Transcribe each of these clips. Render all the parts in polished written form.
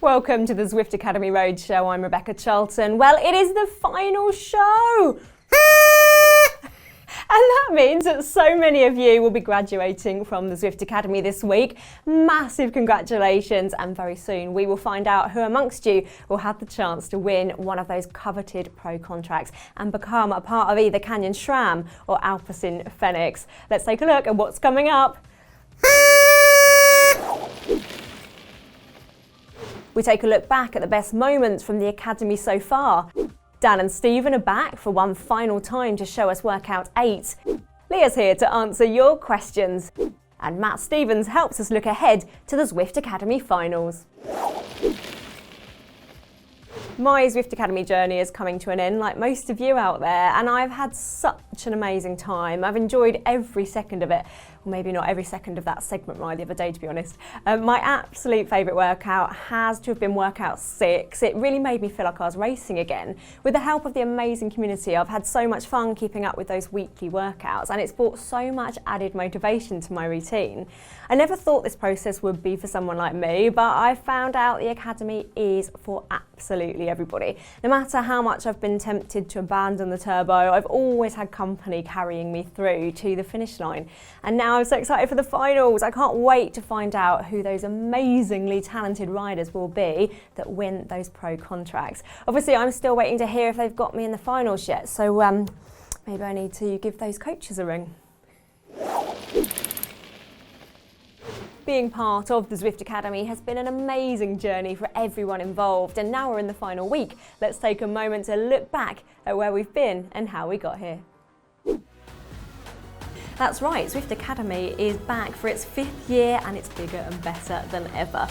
Welcome to the Zwift Academy Roadshow. I'm Rebecca Charlton. Well, it is the final show! And that means that so many of you will be graduating from the Zwift Academy this week. Massive congratulations, and very soon we will find out who amongst you will have the chance to win one of those coveted pro contracts and become a part of either Canyon SRAM or Alpecin Fenix. Let's take a look at what's coming up. We take a look back at the best moments from the Academy so far. Dan and Stephen are back for one final time to show us workout 8. Leah's here to answer your questions. And Matt Stevens helps us look ahead to the Zwift Academy finals. My Zwift Academy journey is coming to an end, like most of you out there, and I've had such an amazing time. I've enjoyed every second of it. Well, maybe not every second of that segment ride the other day, to be honest. My absolute favourite workout has to have been workout 6. It really made me feel like I was racing again. With the help of the amazing community, I've had so much fun keeping up with those weekly workouts, and it's brought so much added motivation to my routine. I never thought this process would be for someone like me, but I found out the Academy is for absolutely everybody. No matter how much I've been tempted to abandon the turbo, I've always had company carrying me through to the finish line. And now I'm so excited for the finals. I can't wait to find out who those amazingly talented riders will be that win those pro contracts. Obviously, I'm still waiting to hear if they've got me in the finals yet, so maybe I need to give those coaches a ring. Being part of the Zwift Academy has been an amazing journey for everyone involved, and now we're in the final week. Let's take a moment to look back at where we've been and how we got here. That's right, Zwift Academy is back for its 5th year, and it's bigger and better than ever.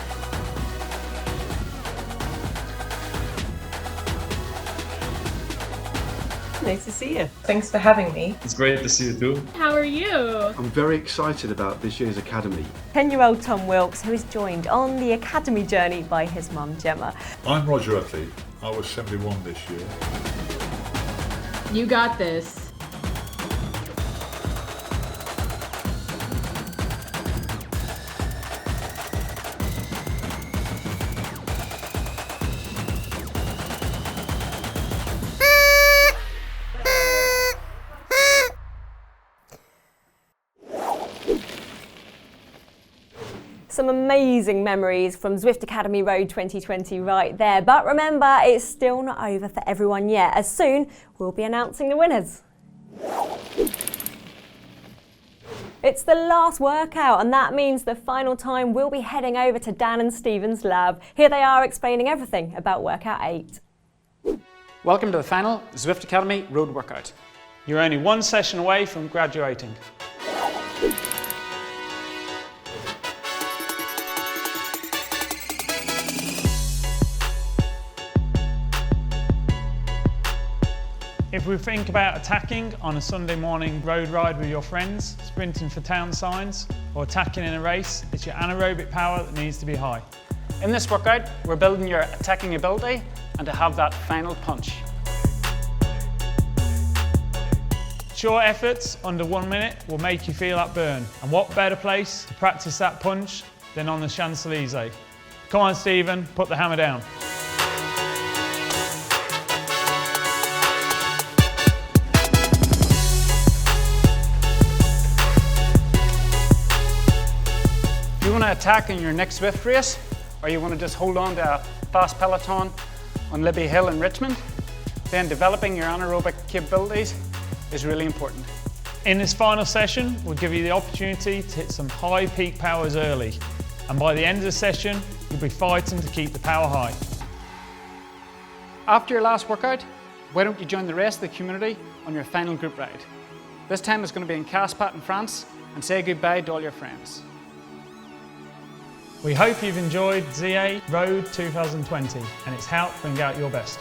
Nice to see you. Thanks for having me. It's great to see you too. How are you? I'm very excited about this year's Academy. 10-year-old Tom Wilkes, who is joined on the Academy journey by his mum, Gemma. I'm Roger Utley. I was 71 this year. You got this. Some amazing memories from Zwift Academy Road 2020 right there. But remember, it's still not over for everyone yet, as soon we'll be announcing the winners. It's the last workout, and that means the final time we'll be heading over to Dan and Stephen's lab. Here they are explaining everything about workout 8. Welcome to the final Zwift Academy Road Workout. You're only one session away from graduating. If we think about attacking on a Sunday morning road ride with your friends, sprinting for town signs, or attacking in a race, it's your anaerobic power that needs to be high. In this workout, we're building your attacking ability and to have that final punch. Short efforts under 1 minute will make you feel that burn. And what better place to practice that punch than on the Champs-Élysées? Come on, Stephen, put the hammer down. You want to attack in your next Zwift race, or you want to just hold on to a fast peloton on Libby Hill in Richmond, then developing your anaerobic capabilities is really important. In this final session, we'll give you the opportunity to hit some high peak powers early. And by the end of the session, you'll be fighting to keep the power high. After your last workout, why don't you join the rest of the community on your final group ride? This time it's going to be in Caspat in France, and say goodbye to all your friends. We hope you've enjoyed ZA Road 2020 and it's helped bring out your best.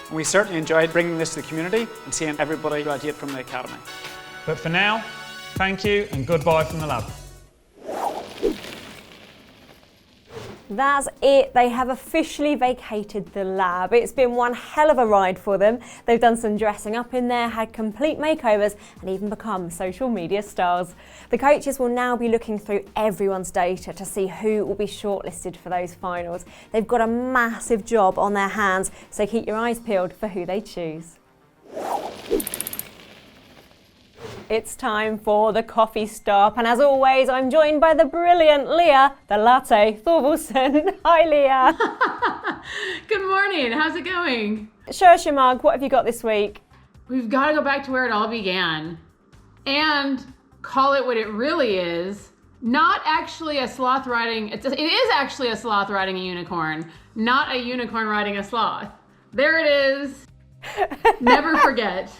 And we certainly enjoyed bringing this to the community and seeing everybody graduate from the Academy. But for now, thank you and goodbye from the lab. That's it. They have officially vacated the lab. It's been one hell of a ride for them. They've done some dressing up in there, had complete makeovers, and even become social media stars. The coaches will now be looking through everyone's data to see who will be shortlisted for those finals. They've got a massive job on their hands, so keep your eyes peeled for who they choose. It's time for the coffee stop, and as always, I'm joined by the brilliant Leah, the latte Thorvaldsen. Hi, Leah. Good morning. How's it going? Show us your mug. What have you got this week? We've got to go back to where it all began and call it what it really is. Not actually a sloth riding, it is actually a sloth riding a unicorn, not a unicorn riding a sloth. There it is. Never forget.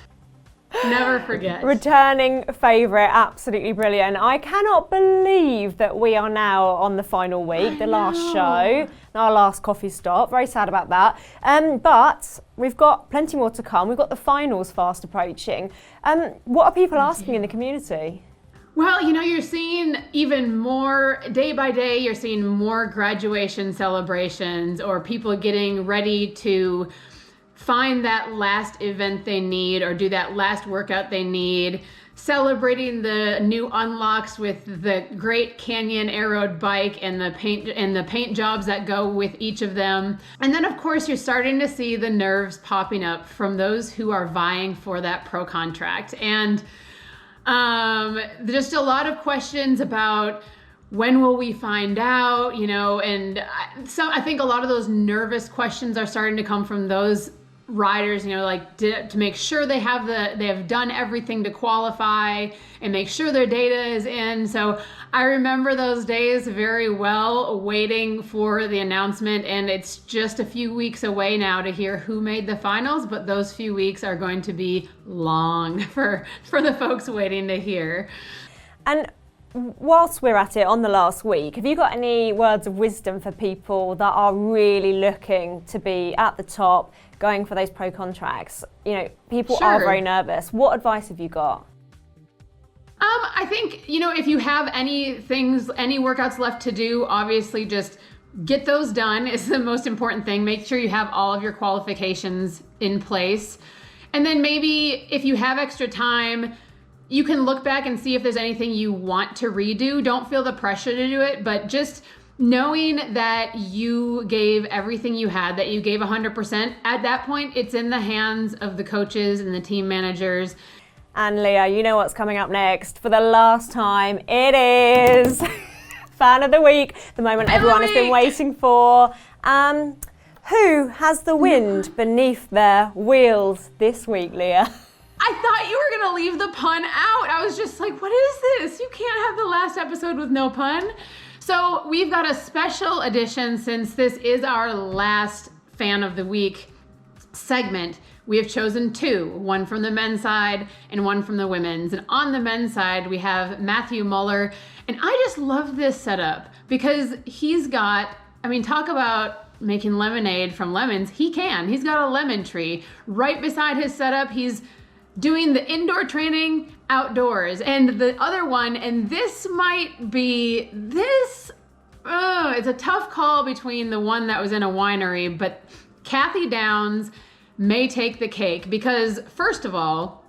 Never forget. Returning favourite, absolutely brilliant. I cannot believe that we are now on the final week, the last show, our last coffee stop. Very sad about that. But we've got plenty more to come. We've got the finals fast approaching. What are people asking in the community? Well, you're seeing even more, day by day, you're seeing more graduation celebrations or people getting ready to find that last event they need or do that last workout they need, celebrating the new unlocks with the great Canyon aeroed bike and the paint jobs that go with each of them. And then of course you're starting to see the nerves popping up from those who are vying for that pro contract. And just a lot of questions about when will we find out, and I think a lot of those nervous questions are starting to come from those riders, to make sure they have done everything to qualify and make sure their data is in. So I remember those days very well, waiting for the announcement, and it's just a few weeks away now to hear who made the finals, but those few weeks are going to be long for the folks waiting to hear. And whilst we're at it on the last week, have you got any words of wisdom for people that are really looking to be at the top, going for those pro contracts? People are very nervous. What advice have you got? I think, if you have any workouts left to do, obviously just get those done is the most important thing. Make sure you have all of your qualifications in place. And then maybe if you have extra time, you can look back and see if there's anything you want to redo. Don't feel the pressure to do it, but just knowing that you gave everything you had, that you gave 100%, at that point, it's in the hands of the coaches and the team managers. And Leah, you know what's coming up next. For the last time, it is Fan of the Week, the moment everyone has been waiting for. Who has the wind beneath their wheels this week, Leah? I thought you were gonna leave the pun out. I was just like, what is this? You can't have the last episode with no pun. So we've got a special edition since this is our last Fan of the Week segment. We have chosen two, one from the men's side and one from the women's. And on the men's side, we have Matthew Muller. And I just love this setup because he's got, talk about making lemonade from lemons. He's got a lemon tree right beside his setup. He's doing the indoor training outdoors. And the other one, and this might be it's a tough call between the one that was in a winery, but Kathy Downs may take the cake because first of all,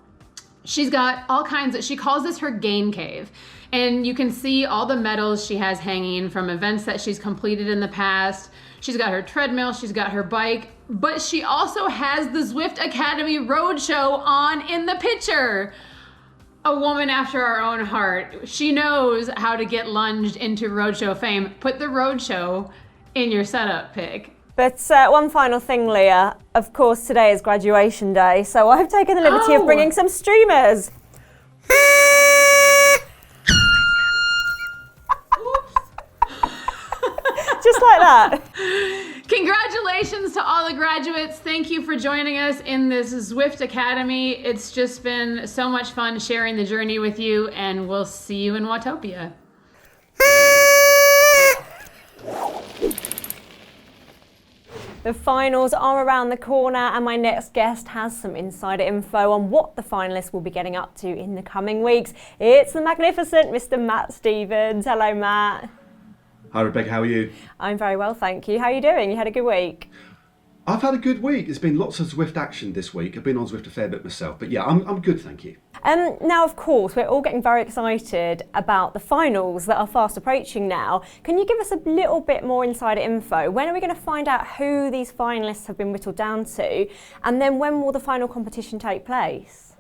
she's got all kinds of, she calls this her gain cave. And you can see all the medals she has hanging from events that she's completed in the past. She's got her treadmill, she's got her bike, but she also has the Zwift Academy Roadshow on in the picture. A woman after our own heart. She knows how to get lunged into Roadshow fame. Put the Roadshow in your setup pick. But one final thing, Leah. Of course, today is graduation day, so I've taken the liberty of bringing some streamers. Just like that. Congratulations to all the graduates. Thank you for joining us in this Zwift Academy. It's just been so much fun sharing the journey with you, and we'll see you in Watopia. The finals are around the corner, and my next guest has some insider info on what the finalists will be getting up to in the coming weeks. It's the magnificent Mr. Matt Stevens. Hello, Matt. Hi Rebecca, how are you? I'm very well, thank you. How are you doing? You had a good week? I've had a good week. There's been lots of Zwift action this week. I've been on Zwift a fair bit myself, but yeah, I'm good, thank you. Now, of course, we're all getting very excited about the finals that are fast approaching now. Can you give us a little bit more insider info? When are we going to find out who these finalists have been whittled down to? And then when will the final competition take place?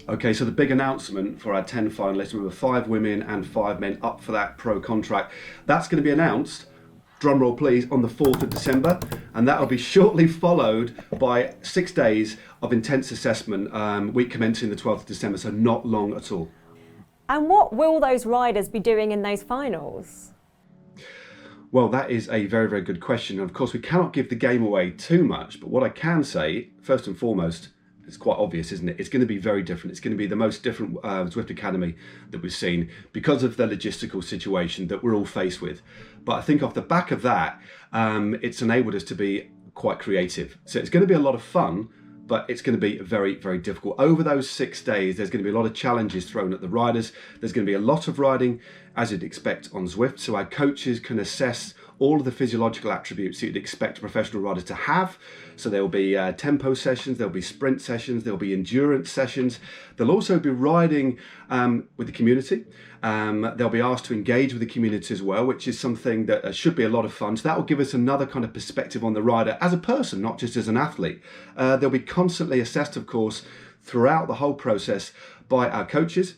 Okay, so the big announcement for our 10 finalists, we were 5 women and 5 men up for that pro contract. That's going to be announced, drum roll please, on the 4th of December, and that will be shortly followed by 6 days of intense assessment, week commencing the 12th of December, so not long at all. And what will those riders be doing in those finals? Well, that is a very, very good question. Of course, we cannot give the game away too much, but what I can say, first and foremost, it's quite obvious, isn't it? It's going to be very different. It's going to be the most different Zwift Academy that we've seen because of the logistical situation that we're all faced with. But I think off the back of that, it's enabled us to be quite creative. So it's going to be a lot of fun, but it's going to be very, very difficult. Over those 6 days, there's going to be a lot of challenges thrown at the riders. There's going to be a lot of riding, as you'd expect on Zwift. So our coaches can assess all of the physiological attributes that you'd expect a professional rider to have. So there'll be tempo sessions, there'll be sprint sessions, there'll be endurance sessions. They'll also be riding with the community. They'll be asked to engage with the community as well, which is something that should be a lot of fun. So that will give us another kind of perspective on the rider as a person, not just as an athlete. They'll be constantly assessed, of course, throughout the whole process by our coaches,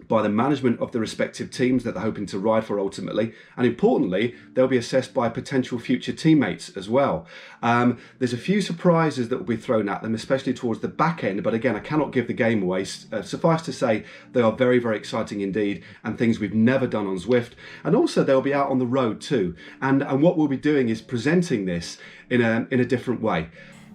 by the management of the respective teams that they're hoping to ride for ultimately, and importantly, they'll be assessed by potential future teammates as well. There's a few surprises that will be thrown at them, especially towards the back end, but again, I cannot give the game away. Suffice to say, they are very, very exciting indeed, and things we've never done on Zwift. And also, they'll be out on the road too. And what we'll be doing is presenting this in a different way.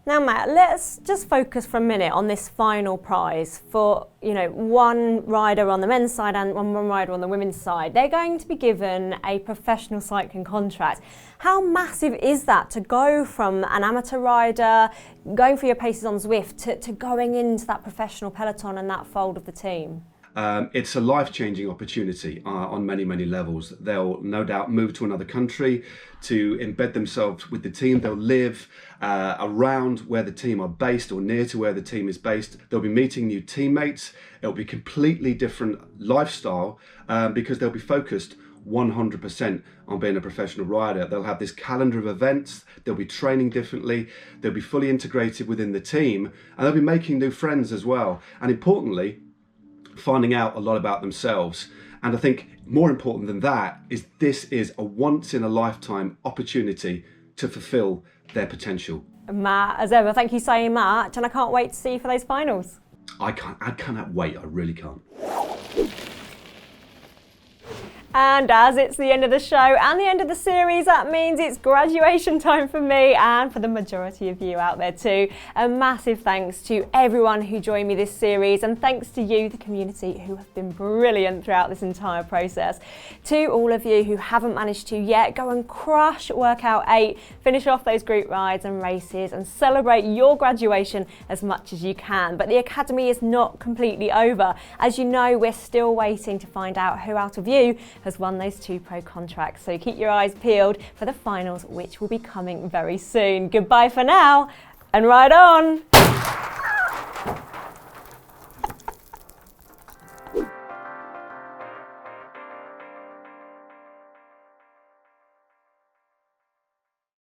Now, Matt, let's just focus for a minute on this final prize for, one rider on the men's side and one rider on the women's side. They're going to be given a professional cycling contract. How massive is that to go from an amateur rider, going for your paces on Zwift, to going into that professional peloton and that fold of the team? It's a life-changing opportunity on many, many levels. They'll no doubt move to another country to embed themselves with the team. They'll live around where the team are based or near to where the team is based. They'll be meeting new teammates. It'll be completely different lifestyle because they'll be focused 100% on being a professional rider. They'll have this calendar of events, they'll be training differently, they'll be fully integrated within the team, and they'll be making new friends as well. And importantly, finding out a lot about themselves. And I think more important than that is this is a once in a lifetime opportunity to fulfill their potential. Matt, as ever, thank you so much, and I can't wait to see you for those finals. I cannot wait, I really can't. And as it's the end of the show and the end of the series, that means it's graduation time for me and for the majority of you out there too. A massive thanks to everyone who joined me this series, and thanks to you, the community, who have been brilliant throughout this entire process. To all of you who haven't managed to yet, go and crush Workout 8, finish off those group rides and races and celebrate your graduation as much as you can. But the Academy is not completely over. As you know, we're still waiting to find out who out of you has won those 2 pro contracts. So keep your eyes peeled for the finals, which will be coming very soon. Goodbye for now, and ride on!